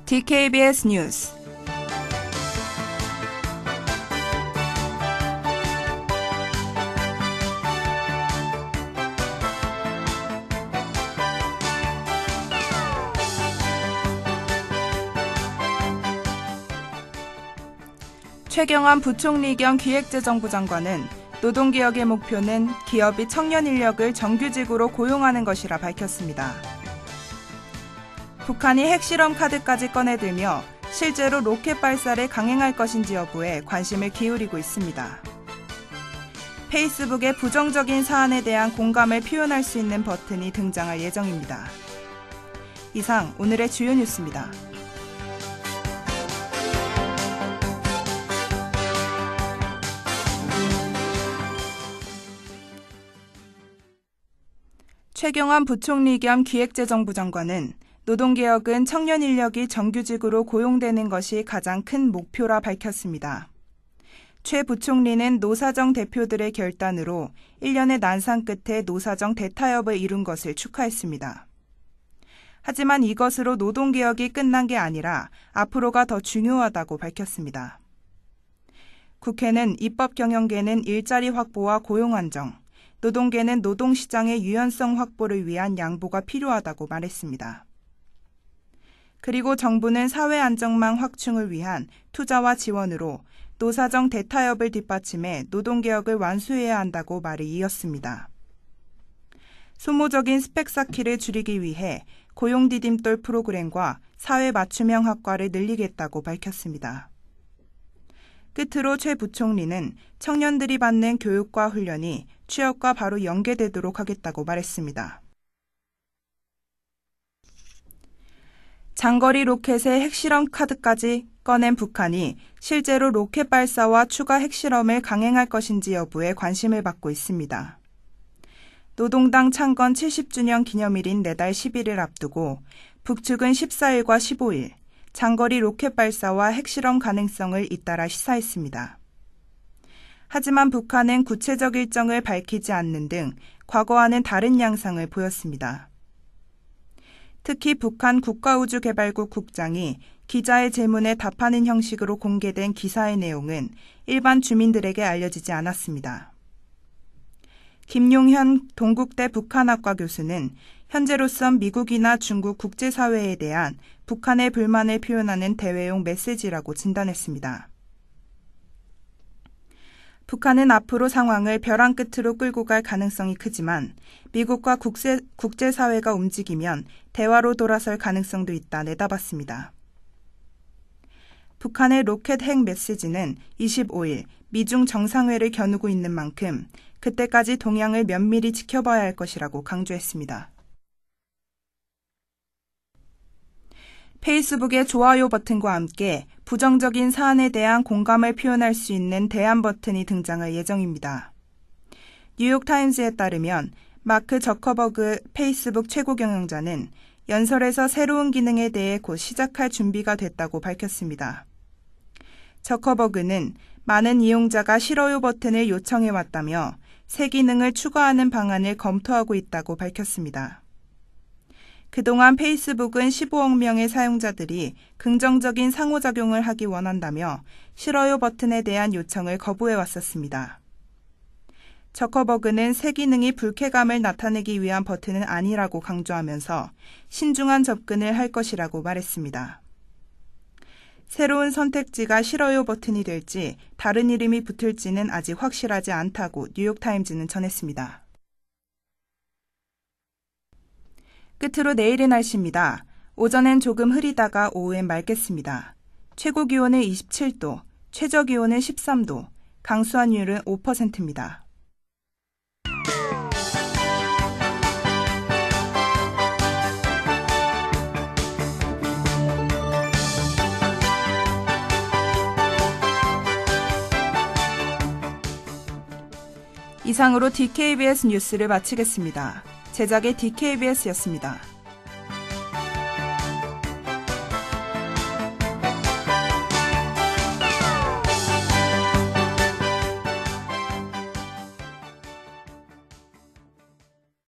DKBS 뉴스 최경환 부총리 겸 기획재정부 장관은 노동개혁의 목표는 기업이 청년 인력을 정규직으로 고용하는 것이라 밝혔습니다. 북한이 핵실험 카드까지 꺼내들며 실제로 로켓 발사를 강행할 것인지 여부에 관심을 기울이고 있습니다. 페이스북에 부정적인 사안에 대한 공감을 표현할 수 있는 버튼이 등장할 예정입니다. 이상 오늘의 주요 뉴스입니다. 최경환 부총리 겸 기획재정부 장관은 노동개혁은 청년 인력이 정규직으로 고용되는 것이 가장 큰 목표라 밝혔습니다. 최 부총리는 노사정 대표들의 결단으로 1년의 난상 끝에 노사정 대타협을 이룬 것을 축하했습니다. 하지만 이것으로 노동개혁이 끝난 게 아니라 앞으로가 더 중요하다고 밝혔습니다. 국회는 입법경영계는 일자리 확보와 고용 안정, 노동계는 노동시장의 유연성 확보를 위한 양보가 필요하다고 말했습니다. 그리고 정부는 사회 안정망 확충을 위한 투자와 지원으로 노사정 대타협을 뒷받침해 노동개혁을 완수해야 한다고 말을 이었습니다. 소모적인 스펙 쌓기를 줄이기 위해 고용 디딤돌 프로그램과 사회 맞춤형 학과를 늘리겠다고 밝혔습니다. 끝으로 최 부총리는 청년들이 받는 교육과 훈련이 취업과 바로 연계되도록 하겠다고 말했습니다. 장거리 로켓의 핵실험 카드까지 꺼낸 북한이 실제로 로켓 발사와 추가 핵실험을 강행할 것인지 여부에 관심을 받고 있습니다. 노동당 창건 70주년 기념일인 내달 10일을 앞두고 북측은 14일과 15일 장거리 로켓 발사와 핵실험 가능성을 잇따라 시사했습니다. 하지만 북한은 구체적 일정을 밝히지 않는 등 과거와는 다른 양상을 보였습니다. 특히 북한 국가우주개발국 국장이 기자의 질문에 답하는 형식으로 공개된 기사의 내용은 일반 주민들에게 알려지지 않았습니다. 김용현 동국대 북한학과 교수는 현재로선 미국이나 중국 국제사회에 대한 북한의 불만을 표현하는 대외용 메시지라고 진단했습니다. 북한은 앞으로 상황을 벼랑 끝으로 끌고 갈 가능성이 크지만 미국과 국제사회가 움직이면 대화로 돌아설 가능성도 있다 내다봤습니다. 북한의 로켓 핵 메시지는 25일 미중 정상회를 겨누고 있는 만큼 그때까지 동향을 면밀히 지켜봐야 할 것이라고 강조했습니다. 페이스북의 좋아요 버튼과 함께 부정적인 사안에 대한 공감을 표현할 수 있는 대안 버튼이 등장할 예정입니다. 뉴욕타임즈에 따르면 마크 저커버그 페이스북 최고 경영자는 연설에서 새로운 기능에 대해 곧 시작할 준비가 됐다고 밝혔습니다. 저커버그는 많은 이용자가 싫어요 버튼을 요청해왔다며 새 기능을 추가하는 방안을 검토하고 있다고 밝혔습니다. 그동안 페이스북은 15억 명의 사용자들이 긍정적인 상호작용을 하기 원한다며 싫어요 버튼에 대한 요청을 거부해왔었습니다. 저커버그는 새 기능이 불쾌감을 나타내기 위한 버튼은 아니라고 강조하면서 신중한 접근을 할 것이라고 말했습니다. 새로운 선택지가 싫어요 버튼이 될지 다른 이름이 붙을지는 아직 확실하지 않다고 뉴욕타임즈는 전했습니다. 끝으로 내일의 날씨입니다. 오전엔 조금 흐리다가 오후엔 맑겠습니다. 최고 기온은 27도, 최저 기온은 13도, 강수환율은 5%입니다. 이상으로 DKBS 뉴스를 마치겠습니다. 제작의 DKBS였습니다.